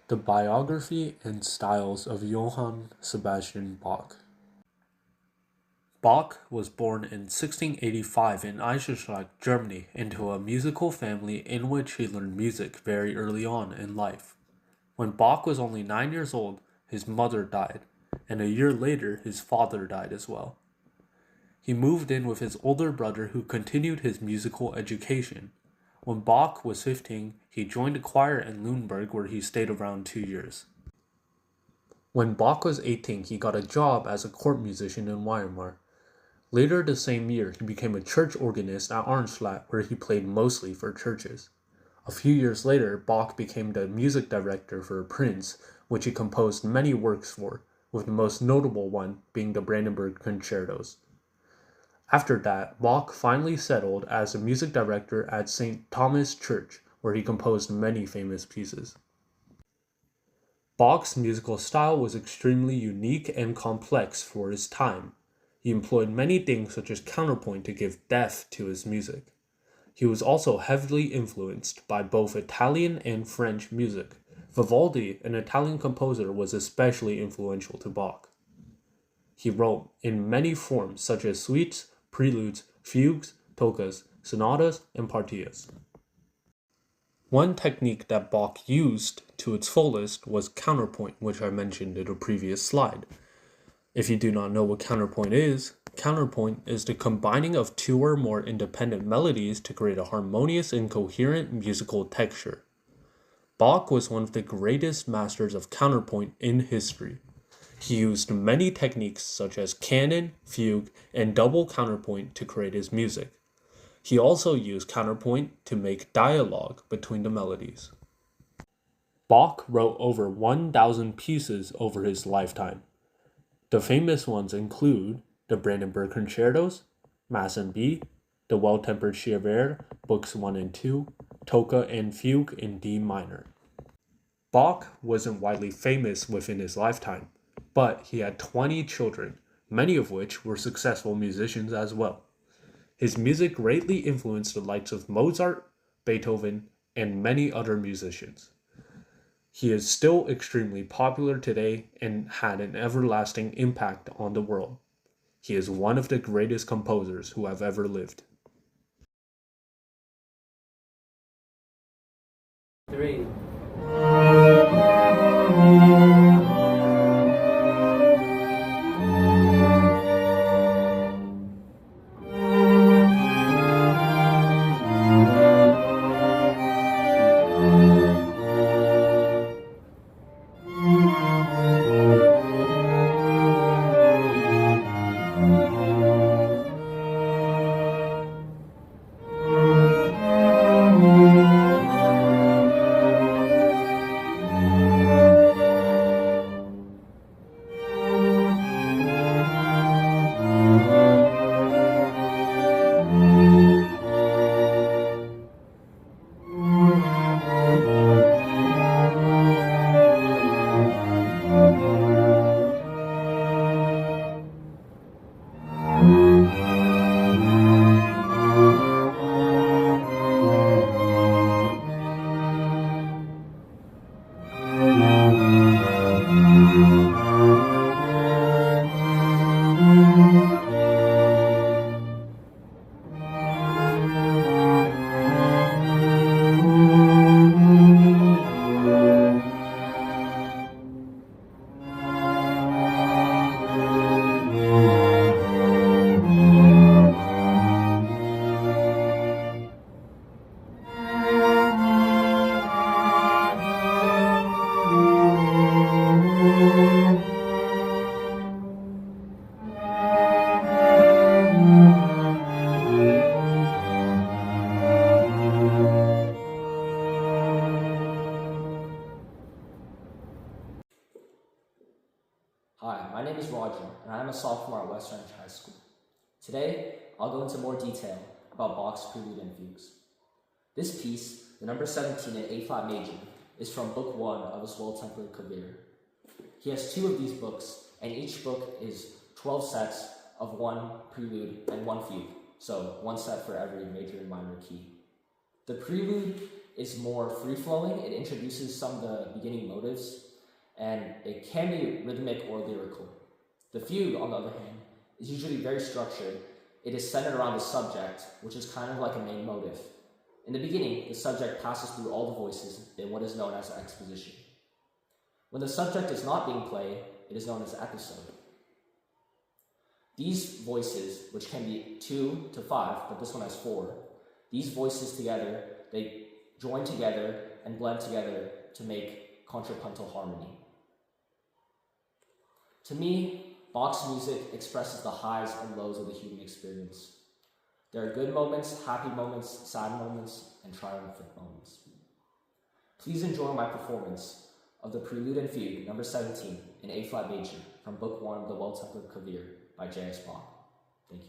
The biography and styles of Johann Sebastian Bach. Bach was born in 1685 in Eisenach, Germany, into a musical family in which he learned music very early on in life. When Bach was only 9 years old, his mother died, and a year later his father died as well. He moved in with his older brother who continued his musical education. When Bach was 15, he joined a choir in Nuremberg where he stayed around 2 years. When Bach was 18, he got a job as a court musician in Weimar. Later the same year, he became a church organist at Arnstadt where he played mostly for churches. A few years later, Bach became the music director for a prince, which he composed many works for, with the most notable one being the Brandenburg Concertos. After that, Bach finally settled as a music director at St. Thomas Church, where he composed many famous pieces. Bach's musical style was extremely unique and complex for his time. He employed many things such as counterpoint to give depth to his music. He was also heavily influenced by both Italian and French music. Vivaldi, an Italian composer, was especially influential to Bach. He wrote in many forms such as suites, preludes, fugues, tocas, sonatas, and partias. One technique that Bach used to its fullest was counterpoint, which I mentioned in a previous slide. If you do not know what counterpoint is the combining of two or more independent melodies to create a harmonious and coherent musical texture. Bach was one of the greatest masters of counterpoint in history. He used many techniques such as canon, fugue, and double counterpoint to create his music. He also used counterpoint to make dialogue between the melodies. Bach wrote over 1,000 pieces over his lifetime. The famous ones include the Brandenburg Concertos, Mass in B, the Well-Tempered Schiavere, Books 1 and 2, Toca and Fugue in D minor. Bach wasn't widely famous within his lifetime, but he had 20 children, many of which were successful musicians as well. His music greatly influenced the likes of Mozart, Beethoven, and many other musicians. He is still extremely popular today and had an everlasting impact on the world. He is one of the greatest composers who have ever lived. 3. Hi, my name is Roger, and I am a sophomore at West Orange High School. Today, I'll go into more detail about Bach's Prelude and Fugues. This piece, the number 17 in A-flat major, is from Book 1 of his Well-Tempered Clavier. He has 2 of these books, and each book is 12 sets of 1 prelude and 1 fugue, so 1 set for every major and minor key. The prelude is more free-flowing. It introduces some of the beginning motives, and it can be rhythmic or lyrical. The fugue, on the other hand, is usually very structured. It is centered around the subject, which is kind of like a main motive. In the beginning, the subject passes through all the voices in what is known as exposition. When the subject is not being played, it is known as episode. These voices, which can be 2 to 5, but this one has 4, these voices together, they join together and blend together to make contrapuntal harmony. To me, Bach's music expresses the highs and lows of the human experience. There are good moments, happy moments, sad moments, and triumphant moments. Please enjoy my performance of the Prelude and Fugue, number 17, in A-flat major, from Book 1 of the Well-Tempered Clavier by J.S. Bach. Thank you.